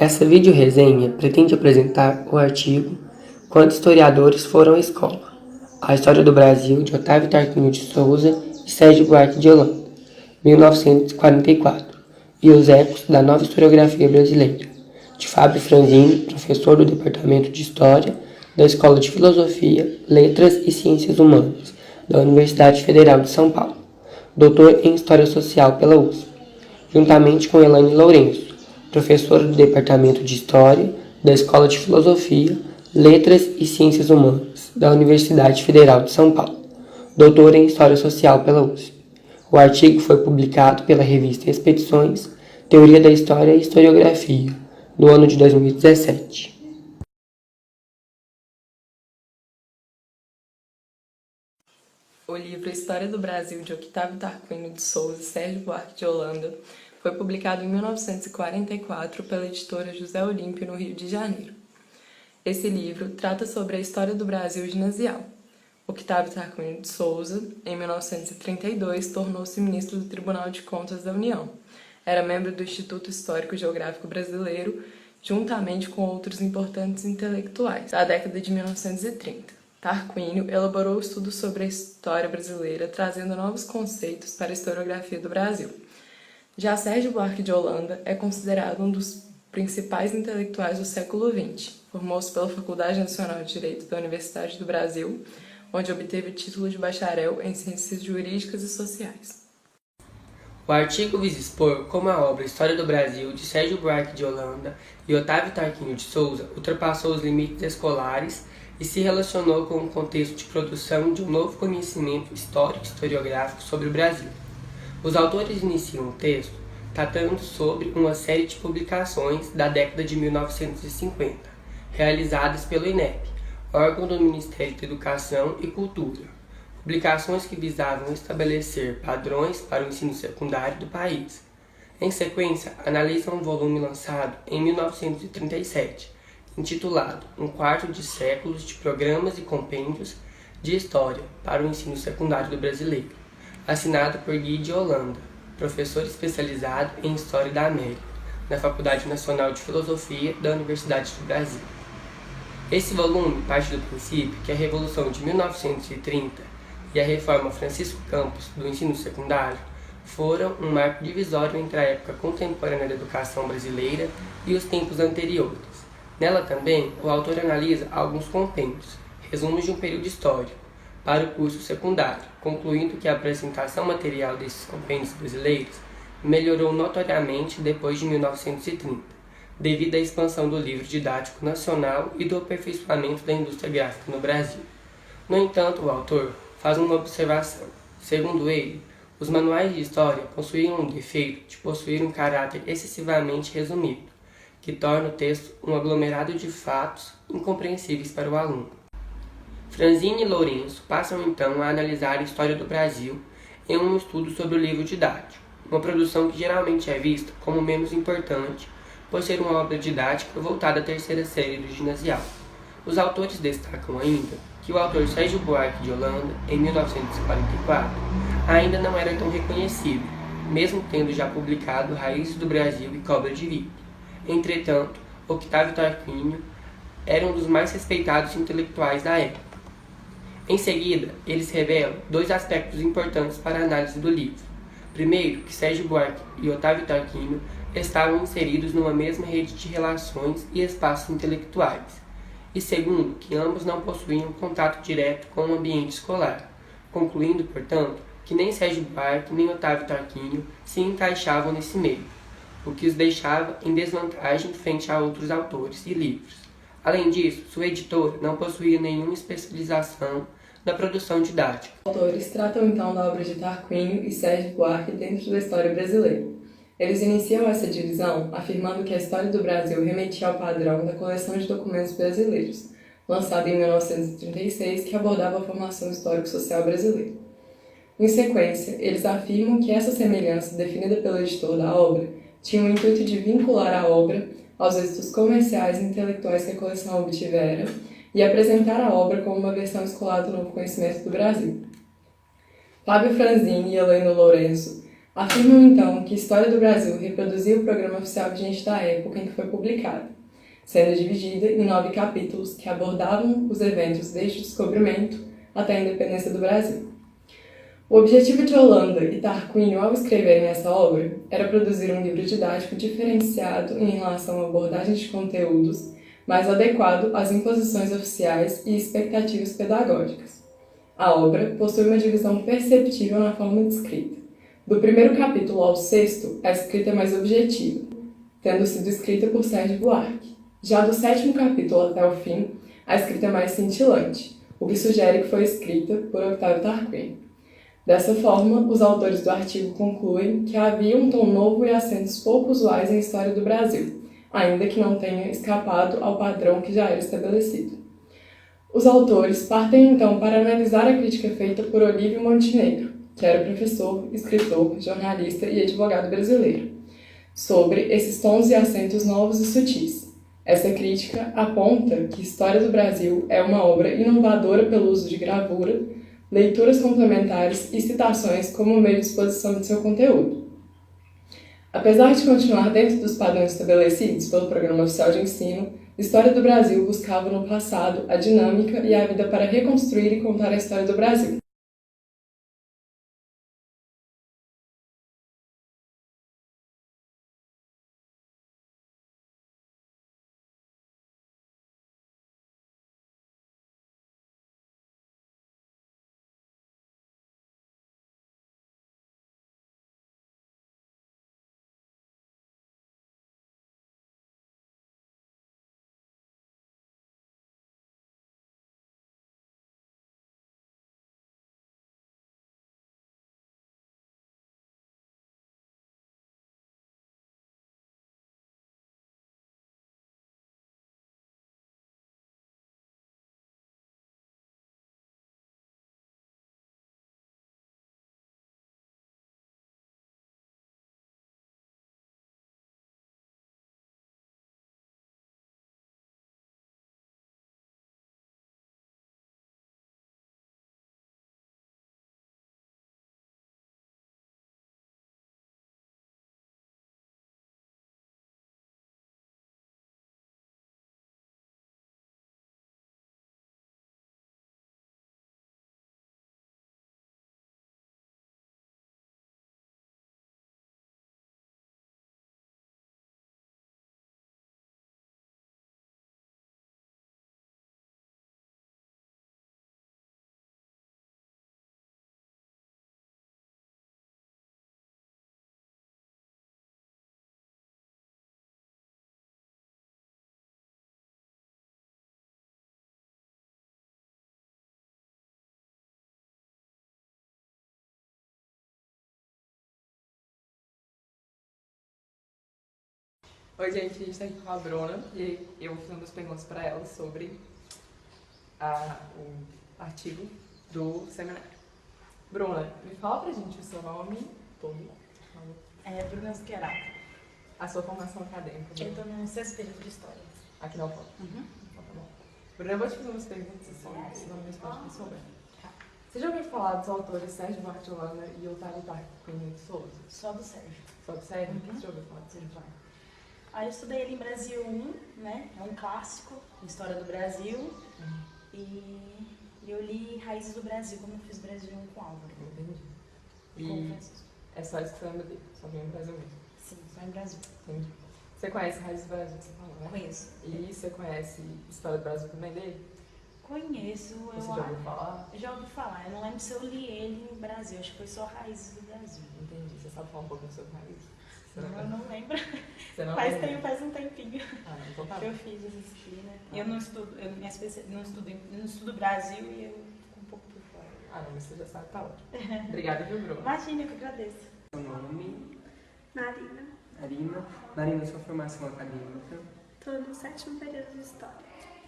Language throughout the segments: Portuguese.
Essa videoresenha pretende apresentar o artigo Quando Historiadores Foram à Escola, a história do Brasil de Otávio Tarquínio de Souza e Sérgio Buarque de Holanda, 1944, e os ecos da nova historiografia brasileira, de Fábio Franzini, professor do Departamento de História da Escola de Filosofia, Letras e Ciências Humanas da Universidade Federal de São Paulo, doutor em História Social pela USP, juntamente com Elaine Lourenço, professora do Departamento de História da Escola de Filosofia, Letras e Ciências Humanas da Universidade Federal de São Paulo, doutora em História Social pela USP. O artigo foi publicado pela revista Expedições, Teoria da História e Historiografia, no ano de 2017. O livro História do Brasil, de Otávio Tarquínio de Souza e Sérgio Buarque de Holanda, foi publicado em 1944 pela editora José Olímpio, no Rio de Janeiro. Esse livro trata sobre a história do Brasil ginasial. Otávio Tarquínio de Souza, em 1932, tornou-se ministro do Tribunal de Contas da União. Era membro do Instituto Histórico Geográfico Brasileiro, juntamente com outros importantes intelectuais, da década de 1930. Tarquínio elaborou estudos sobre a história brasileira, trazendo novos conceitos para a historiografia do Brasil. Já Sérgio Buarque de Holanda é considerado um dos principais intelectuais do século XX. Formou-se pela Faculdade Nacional de Direito da Universidade do Brasil, onde obteve o título de bacharel em Ciências Jurídicas e Sociais. O artigo visa expor como a obra História do Brasil, de Sérgio Buarque de Holanda e Otávio Tarquínio de Souza, ultrapassou os limites escolares e se relacionou com o contexto de produção de um novo conhecimento histórico e historiográfico sobre o Brasil. Os autores iniciam o texto tratando sobre uma série de publicações da década de 1950, realizadas pelo INEP, órgão do Ministério da Educação e Cultura. Publicações que visavam estabelecer padrões para o ensino secundário do país. Em sequência, analisam um volume lançado em 1937, intitulado Um Quarto de Séculos de Programas e Compêndios de História para o Ensino Secundário do Brasileiro, assinado por Guy de Holanda, professor especializado em História da América, na Faculdade Nacional de Filosofia da Universidade do Brasil. Esse volume parte do princípio que a Revolução de 1930 e a Reforma Francisco Campos do ensino secundário foram um marco divisório entre a época contemporânea da educação brasileira e os tempos anteriores. Nela também, o autor analisa alguns compêndios, resumos de um período histórico, para o curso secundário, concluindo que a apresentação material desses compêndios brasileiros melhorou notoriamente depois de 1930, devido à expansão do livro didático nacional e do aperfeiçoamento da indústria gráfica no Brasil. No entanto, o autor faz uma observação. Segundo ele, os manuais de história possuíam um defeito de possuir um caráter excessivamente resumido, que torna o texto um aglomerado de fatos incompreensíveis para o aluno. Franzini e Lourenço passam então a analisar a história do Brasil em um estudo sobre o livro didático, uma produção que geralmente é vista como menos importante, por ser uma obra didática voltada à terceira série do ginasial. Os autores destacam ainda que o autor Sérgio Buarque de Holanda, em 1944, ainda não era tão reconhecido, mesmo tendo já publicado Raízes do Brasil e Cobra de Vida. Entretanto, Otávio Tarquínio era um dos mais respeitados intelectuais da época. Em seguida, eles revelam dois aspectos importantes para a análise do livro. Primeiro, que Sérgio Buarque e Otávio Tarquínio estavam inseridos numa mesma rede de relações e espaços intelectuais. E segundo, que ambos não possuíam contato direto com o ambiente escolar, concluindo, portanto, que nem Sérgio Buarque nem Otávio Tarquínio se encaixavam nesse meio, o que os deixava em desvantagem frente a outros autores e livros. Além disso, sua editora não possuía nenhuma especialização na produção didática. Os autores tratam então da obra de Tarquínio e Sérgio Buarque dentro da história brasileira. Eles iniciam essa divisão afirmando que a história do Brasil remetia ao padrão da coleção de documentos brasileiros, lançada em 1936, que abordava a formação histórico-social brasileira. Em sequência, eles afirmam que essa semelhança definida pelo editor da obra tinha o intuito de vincular a obra aos êxitos comerciais e intelectuais que a coleção obtivera e apresentar a obra como uma versão escolar do novo conhecimento do Brasil. Fábio Franzini e Elaine Lourenço Afirmam então que História do Brasil reproduzia o programa oficial vigente da época em que foi publicado, sendo dividida em 9 capítulos que abordavam os eventos desde o descobrimento até a independência do Brasil. O objetivo de Holanda e Tarquínio ao escreverem essa obra era produzir um livro didático diferenciado em relação à abordagem de conteúdos mais adequado às imposições oficiais e expectativas pedagógicas. A obra possui uma divisão perceptível na forma de escrita. Do primeiro capítulo ao sexto, a escrita é mais objetiva, tendo sido escrita por Sérgio Buarque. Já do sétimo capítulo até o fim, a escrita é mais cintilante, o que sugere que foi escrita por Octávio Tarquínio. Dessa forma, os autores do artigo concluem que havia um tom novo e acentos pouco usuais em história do Brasil, ainda que não tenha escapado ao padrão que já era estabelecido. Os autores partem então para analisar a crítica feita por Olívio Montenegro, que era professor, escritor, jornalista e advogado brasileiro, sobre esses tons e acentos novos e sutis. Essa crítica aponta que História do Brasil é uma obra inovadora pelo uso de gravura, leituras complementares e citações como meio de exposição de seu conteúdo. Apesar de continuar dentro dos padrões estabelecidos pelo Programa Oficial de Ensino, História do Brasil buscava no passado a dinâmica e a vida para reconstruir e contar a história do Brasil. Oi, gente, a gente está aqui com a Bruna e eu fiz umas perguntas para ela sobre o artigo do seminário. Bruna, me fala pra gente o seu nome todo. Bruna Zuccherati. A sua formação acadêmica. Eu estou no sexto período de História. Aqui na UFOP. Uhum. Então, tá bom. Bruna, eu vou te fazer umas perguntas assim, se não me responde que souber. Você já ouviu falar dos autores Sérgio Buarque de Holanda e Otávio Tarquínio de Souza? Só do Sérgio. Só do Sérgio? Uhum. Você já ouviu falar do Sérgio Buarque? Eu estudei ele em Brasil 1, né? É um clássico, História do Brasil. E eu li Raízes do Brasil, como eu fiz Brasil 1 com Álvaro. Entendi. Com E Francisco. é só isso que você lembra dele? Só vem no Brasil mesmo? Sim, só em Brasil. Entendi. Você conhece Raízes do Brasil, que você falou, né? Conheço. E você conhece História do Brasil também dele? Conheço. Você já ouviu falar? Já ouvi falar. Eu não lembro se eu li ele em Brasil. Acho que foi só Raízes do Brasil. Entendi. Você sabe falar um pouquinho sobre Raízes? Não, eu não lembro. Você não Faz lembra? um tempinho Então tá que bom. eu fiz essa disciplina. Eu não estudo, não estudo Brasil e eu fico um pouco por fora. Não, mas você já sabe, tá ótimo. Obrigada, viu, Bruno? Imagina, eu que agradeço. Seu nome? Marina, Marina, sua formação acadêmica. estou no sétimo período de História.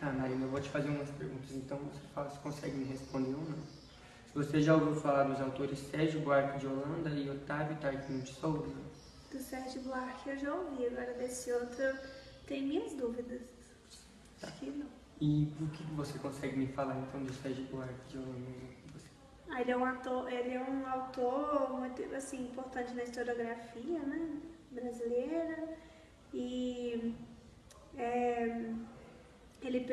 Tá, Marina, eu vou te fazer umas perguntas, então você fala se consegue me responder ou não. Você já ouviu falar dos autores Sérgio Buarque de Holanda e Otávio Tarquínio de Souza? Do Sérgio Buarque eu já ouvi, agora desse outro eu tenho minhas dúvidas. Acho que não. E o que você consegue me falar então do Sérgio Buarque de Holanda? Ele é um autor muito assim, importante na historiografia, né, brasileira. E ele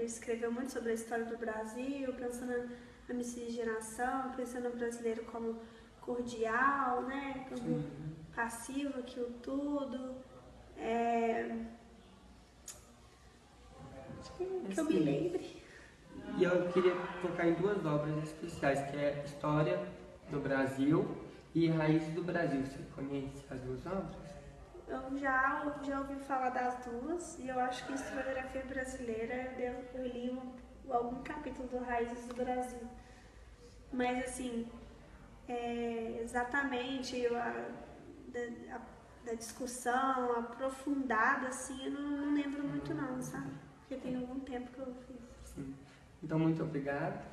escreveu muito sobre a história do Brasil, pensando na miscigenação, pensando no brasileiro como cordial, né, como passivo, aquilo tudo. Acho que eu me lembre. E eu queria focar em duas obras especiais, que é História do Brasil e Raízes do Brasil. Você conhece as duas obras? Eu já ouvi falar das duas e eu acho que historiografia brasileira eu li algum capítulo do Raízes do Brasil. Mas assim, exatamente da discussão aprofundada, assim, eu não lembro muito não, sabe? Porque tem algum tempo que eu fiz. Sim. Então, muito obrigado.